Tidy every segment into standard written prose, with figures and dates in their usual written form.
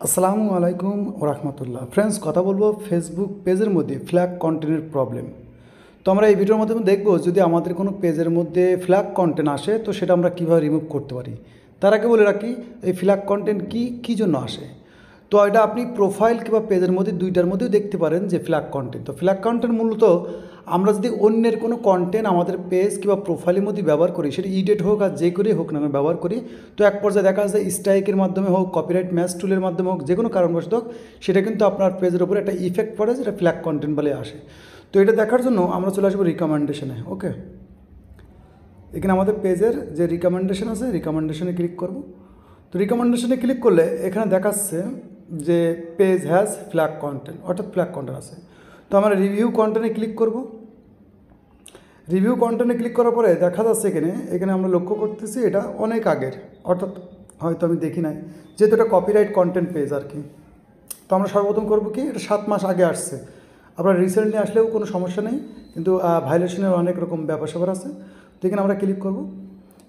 আসসালামু আলাইকুম রাহমাতুল্লাহ। ফ্রেন্ডস, কথা বলবো ফেসবুক পেজের মধ্যে ফ্ল্যাগ কন্টেন্টের প্রবলেম। তো আমরা এই ভিডিওর মাধ্যমে দেখব যদি আমাদের কোনো পেজের মধ্যে ফ্ল্যাগ কন্টেন্ট আসে তো সেটা আমরা কীভাবে রিমুভ করতে পারি। তার আগে বলে রাখি এই ফ্ল্যাগ কন্টেন্ট কী জন্য আসে। তো এটা আপনি প্রোফাইল কিংবা পেজের মধ্যে দুইটার মধ্যেও দেখতে পারেন যে ফ্ল্যাগ কন্টেন্ট। তো ফ্ল্যাগ কন্টেন্ট মূলত আমরা যদি অন্যের কোনো কন্টেন্ট আমাদের পেজ কিংবা প্রোফাইলের মধ্যে ব্যবহার করি, সেটা ইডিট হোক আর যে করেই হোক না আমরা ব্যবহার করি, তো এক পর্যায়ে দেখা যায় স্ট্রাইকের মাধ্যমে হোক, কপিরাইট ম্যাচ টুলের মাধ্যমে হোক, যে কোনো কারণবশত হোক, সেটা কিন্তু আপনার পেজের উপরে একটা ইফেক্ট পড়ে, যেটা ফ্ল্যাগ কন্টেন্ট বলে আসে। তো এটা দেখার জন্য আমরা চলে আসবো রিকমেন্ডেশনে। ওকে, এখানে আমাদের পেজের যে রিকমেন্ডেশন আছে, রিকমেন্ডেশনে ক্লিক করব। তো রিকমেন্ডেশনে ক্লিক করলে এখানে দেখাচ্ছে যে পেজ হ্যাজ ফ্ল্যাগ কন্টেন্ট, অর্থাৎ ফ্ল্যাগ কন্টেন্ট আছে। তো আমরা রিভিউ কন্টেন্টে ক্লিক করব। রিভিউ কন্টেন্টে ক্লিক করার পরে দেখা যাচ্ছে এখানে আমরা লক্ষ্য করতেছি এটা অনেক আগের, অর্থাৎ হয়তো আমি দেখি নাই, যেহেতু এটা কপিরাইট কন্টেন্ট পেজ আর কি। তো আমরা সর্বপ্রথম করবো কি, এটা 7 মাস আগে আসছে। আপনার রিসেন্টলি আসলেও কোনো সমস্যা নেই, কিন্তু ভায়োলেশনের অনেক রকম ব্যাপার স্যাপার আছে। তো এখানে আমরা ক্লিক করব।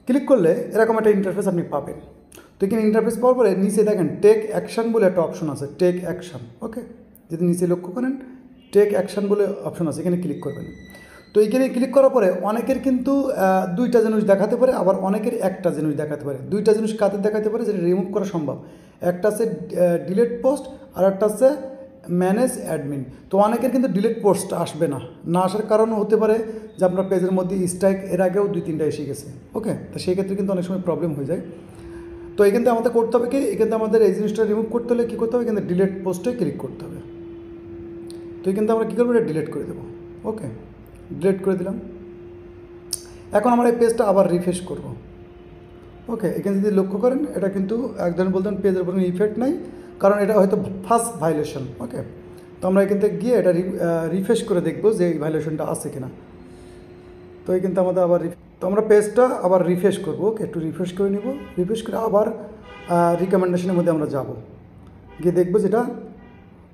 ক্লিক করলে এরকম একটা ইন্টারফেস আপনি পাবেন। তো এখানে ইন্টারফেস পাওয়ার পরে নিচে দেখেন টেক অ্যাকশান বলে একটা অপশন আছে, টেক অ্যাকশান। ওকে, যদি নিচে লক্ষ্য করেন টেক অ্যাকশান বলে অপশন আছে, এখানে ক্লিক করবেন। তো এইখানে ক্লিক করার পরে অনেকের কিন্তু দুইটা জিনিস দেখাতে পারে, আবার অনেকের একটা জিনিস দেখাতে পারে। দুইটা জিনিস কাদের দেখাতে পারে যেটা রিমুভ করা সম্ভব, একটা আছে ডিলেট পোস্ট আর একটা আছে ম্যানেজ অ্যাডমিন। তো অনেকের কিন্তু ডিলেট পোস্ট আসবে না, না আসার কারণও হতে পারে যে আপনার পেজের মধ্যে স্ট্রাইক এর আগেও 2-3টা এসে গেছে। ওকে, তো সেই ক্ষেত্রে কিন্তু অনেক সময় প্রবলেম হয়ে যায়। তো এখান থেকে আমাদের করতে হবে কি, এখান থেকে আমাদের এই জিনিসটা রিমুভ করতে হলে কী করতে হবে, এখানে ডিলেট পোস্টে ক্লিক করতে হবে। তো এখান থেকে আমরা কী করবো, এটা ডিলেট করে দেবো। ওকে, ডিলেট করে দিলাম। এখন আমরা এই পেজটা আবার রিফ্রেশ করব। ওকে, এখানে যদি লক্ষ্য করেন এটা কিন্তু এক ধরনের বলতেন পেজের উপর ইফেক্ট নাই, কারণ এটা হয়তো ফার্স্ট ভায়োলেশন। ওকে, তো আমরা এখান থেকে গিয়ে এটা রিফ্রেশ করে দেখবো যে এই ভায়োলেশনটা আছে কিনা। তো এই কিন্তু আমাদের আবার তো আমরা পেজটা আবার রিফ্রেশ করবো। ওকে, একটু রিফ্রেশ করে নিব। রিফ্রেশ করে আবার রিকমেন্ডেশনের মধ্যে আমরা যাব, গিয়ে দেখবো যেটা।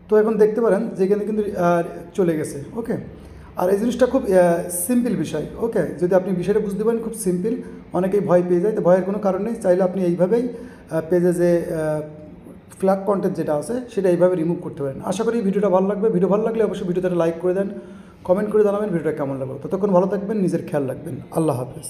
তো এখন দেখতে পারেন যেখানে কিন্তু চলে গেছে। ওকে, আর এই জিনিসটা খুব সিম্পল বিষয়। ওকে, যদি আপনি বিষয়টা বুঝতে পারেন, খুব সিম্পল। অনেকেই ভয় পেয়ে যায়, তো ভয়ের কোনো কারণ নেই। চাইলে আপনি এইভাবেই পেজে যে ফ্ল্যাগ কন্টেন্ট যেটা আছে সেটা এইভাবে রিমুভ করতে পারেন। আশা করি ভিডিওটা ভালো লাগবে। ভিডিও ভালো লাগলে অবশ্যই ভিডিওটা লাইক করে দেন, কমেন্ট করে জানাবেন ভিডিওটা কেমন লাগলো। ততক্ষণ ভালো থাকবেন, নিজের খেয়াল রাখবেন। আল্লাহ হাফেজ।